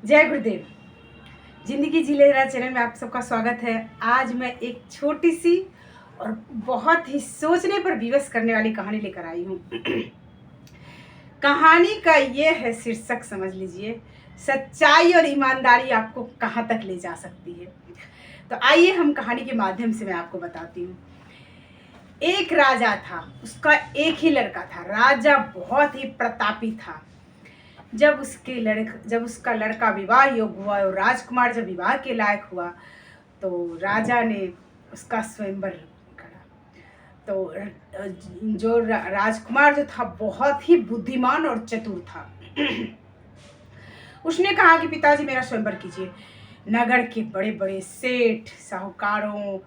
जय गुरुदेव। जिंदगी जी ले रहा चैनल में आप सबका स्वागत है। आज मैं एक छोटी सी और बहुत ही सोचने पर विवश करने वाली कहानी लेकर आई हूँ। कहानी का ये है शीर्षक, समझ लीजिए, सच्चाई और ईमानदारी आपको कहाँ तक ले जा सकती है। तो आइए हम कहानी के माध्यम से मैं आपको बताती हूँ। एक राजा था, उसका एक ही लड़का था। राजा बहुत ही प्रतापी था। जब उसका लड़का विवाह योग्य हुआ और राजकुमार जब विवाह के लायक हुआ तो राजा ने उसका स्वयंवर करा। तो जो राजकुमार जो था बहुत ही बुद्धिमान और चतुर था। उसने कहा कि पिताजी मेरा स्वयंवर कीजिए। नगर के बड़े बड़े सेठ, साहूकारों,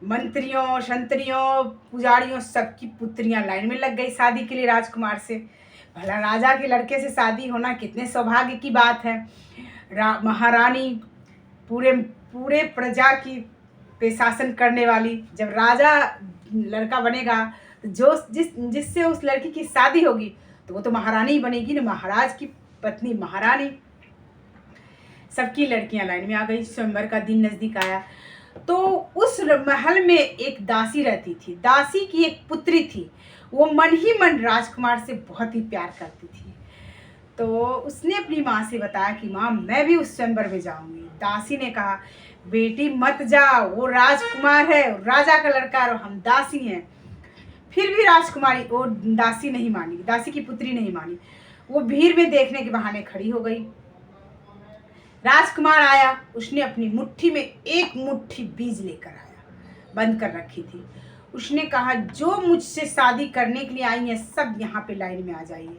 मंत्रियों, शंत्रियों, पुजारियों सबकी पुत्रियां लाइन में लग गई शादी के लिए राजकुमार से। भला राजा के लड़के से शादी होना कितने सौभाग्य की बात है। महारानी पूरे पूरे प्रजा की पे शासन करने वाली, जब राजा लड़का बनेगा तो जिससे उस लड़की की शादी होगी तो वो तो महारानी ही बनेगी ना, महाराज की पत्नी महारानी। सबकी लड़कियां लाइन में आ गई। स्वयंवर का दिन नजदीक आया तो उस महल में एक दासी रहती थी। दासी की एक पुत्री थी। वो मन ही मन राजकुमार से बहुत ही प्यार करती थी। तो उसने अपनी माँ से बताया कि माँ, मैं भी उस स्वयंवर में जाऊंगी। दासी ने कहा, बेटी मत जाओ, वो राजकुमार है, राजा का लड़का और हम दासी हैं। फिर भी राजकुमारी वो दासी नहीं मानी, दासी की पुत्री नहीं मानी। वो भीड़ में देखने के बहाने खड़ी हो गई। राजकुमार आया, उसने अपनी मुट्ठी में एक मुट्ठी बीज लेकर आया, बंद कर रखी थी। उसने कहा, जो मुझसे शादी करने के लिए आई है सब यहाँ पे लाइन में आ जाइए।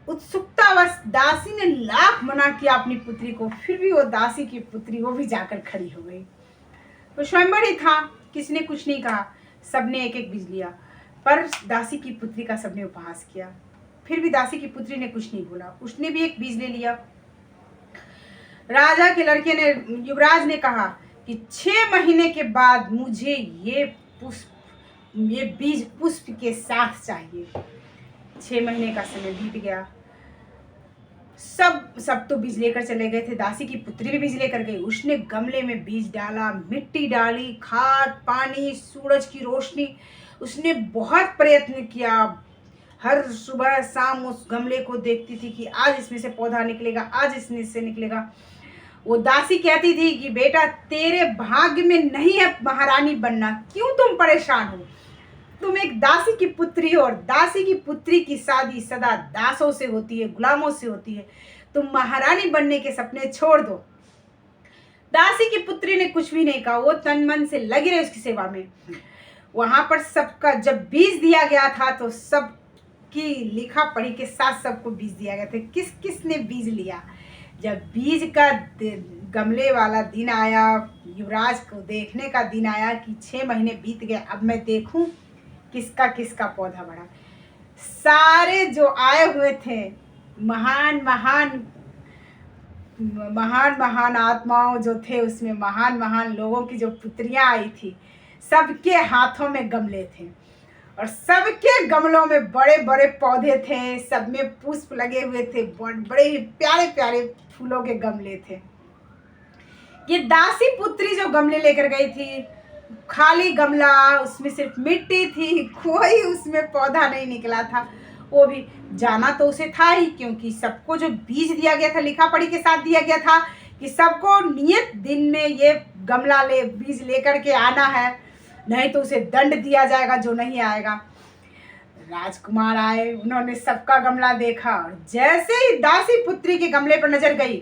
उत्सुकतावश दासी ने लाख मना किया अपनी पुत्री को, फिर भी वो दासी की पुत्री वो भी जाकर खड़ी हो गई। वो स्वयंवर ही था, किसी ने कुछ नहीं कहा, सबने एक एक बीज लिया, पर दासी की पुत्री का सबने उपहास किया। फिर भी दासी की पुत्री ने कुछ नहीं बोला, उसने भी एक बीज ले लिया। राजा के लड़के ने, युवराज ने कहा कि 6 महीने के बाद मुझे ये बीज पुष्प के साथ चाहिए। 6 महीने का समय बीत गया। सब तो बीज लेकर चले गए थे। दासी की पुत्री भी बीज लेकर गई। उसने गमले में बीज डाला, मिट्टी डाली, खाद, पानी, सूरज की रोशनी, उसने बहुत प्रयत्न किया। हर सुबह शाम उस गमले को देखती थी कि आज इसमें से पौधा निकलेगा, आज इसमें से निकलेगा। वो दासी कहती थी कि बेटा, तेरे भाग्य में नहीं है महारानी बनना, क्यों तुम परेशान हो? तुम एक दासी की पुत्री हो और दासी की पुत्री की शादी सदा दासों से होती है, गुलामों से होती है। तुम महारानी बनने के सपने छोड़ दो। दासी की पुत्री ने कुछ भी नहीं कहा, वो तन मन से लगी रही उसकी सेवा में। वहां पर सबका जब बीज दिया गया था तो सबकी लिखा पढ़ी के साथ सबको बीज दिया गया था, किस किस ने बीज लिया। जब बीज का गमले वाला दिन आया, युवराज को देखने का दिन आया कि 6 महीने बीत गए, अब मैं देखूं किसका किसका पौधा बढ़ा। सारे जो आए हुए थे, महान महान आत्माओं जो थे, उसमें महान महान लोगों की जो पुत्रियां आई थी, सबके हाथों में गमले थे और सबके गमलों में बड़े बड़े पौधे थे, सब में पुष्प लगे हुए थे, बड़े ही प्यारे प्यारे फूलों के गमले थे। ये दासी पुत्री जो गमले लेकर गई थी, खाली गमला, उसमें सिर्फ मिट्टी थी, कोई उसमें पौधा नहीं निकला था। वो भी जाना तो उसे था ही, क्योंकि सबको जो बीज दिया गया था लिखा पढ़ी के साथ दिया गया था कि सबको नियत दिन में ये गमला बीज लेकर के आना है, नहीं तो उसे दंड दिया जाएगा जो नहीं आएगा। राजकुमार आए, उन्होंने सबका गमला देखा और जैसे ही दासी पुत्री के गमले पर नजर गई,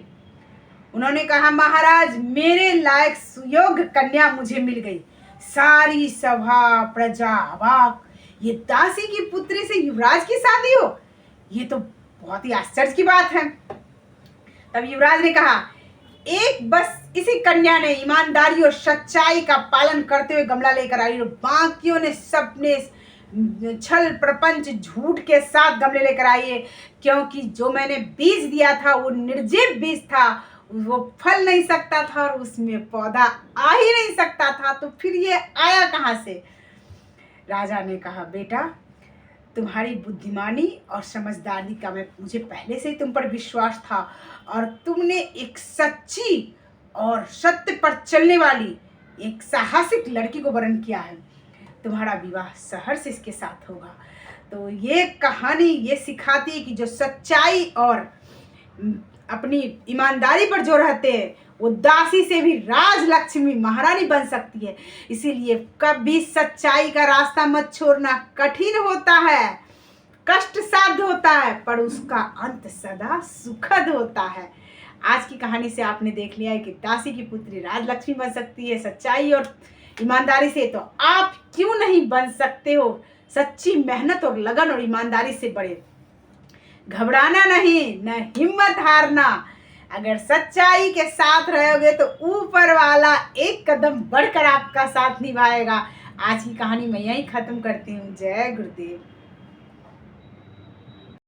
उन्होंने कहा, महाराज, मेरे लायक सुयोग्य कन्या मुझे मिल गई। सारी सभा प्रजा अवाक, ये दासी की पुत्री से युवराज की शादी हो, ये तो बहुत ही आश्चर्य की बात है। तब युवराज ने कहा, एक बस इसी कन्या ने ईमानदारी और सच्चाई का पालन करते हुए गमला लेकर आई और बाकियों ने सबने छल प्रपंच झूठ के साथ गमले लेकर आई है, क्योंकि जो मैंने बीज दिया था वो निर्जीव बीज था, वो फल नहीं सकता था और उसमें पौधा आ ही नहीं सकता था, तो फिर ये आया कहाँ से? राजा ने कहा, बेटा, तुम्हारी बुद्धिमानी और समझदारी का मुझे पहले से ही तुम पर विश्वास था, और तुमने एक सच्ची और सत्य पर चलने वाली एक साहसिक लड़की को वरण किया है। तुम्हारा विवाह शहर से इसके साथ होगा। तो ये कहानी ये सिखाती है कि जो सच्चाई और अपनी ईमानदारी पर जो रहते हैं वो दासी से भी राजलक्ष्मी महारानी बन सकती है। इसीलिए कभी सच्चाई का रास्ता मत छोड़ना। कठिन होता है, कष्ट साध्य होता है, पर उसका अंत सदा सुखद होता है। आज की कहानी से आपने देख लिया है कि दासी की पुत्री राजलक्ष्मी बन सकती है सच्चाई और ईमानदारी से। तो आप क्यों नहीं बन सकते हो सच्ची मेहनत और लगन और ईमानदारी से बड़े। घबराना नहीं, न हिम्मत हारना। अगर सच्चाई के साथ रहोगे तो ऊपर वाला एक कदम बढ़कर आपका साथ निभाएगा। आज की कहानी मैं यहीं खत्म करती हूँ। जय गुरुदेव।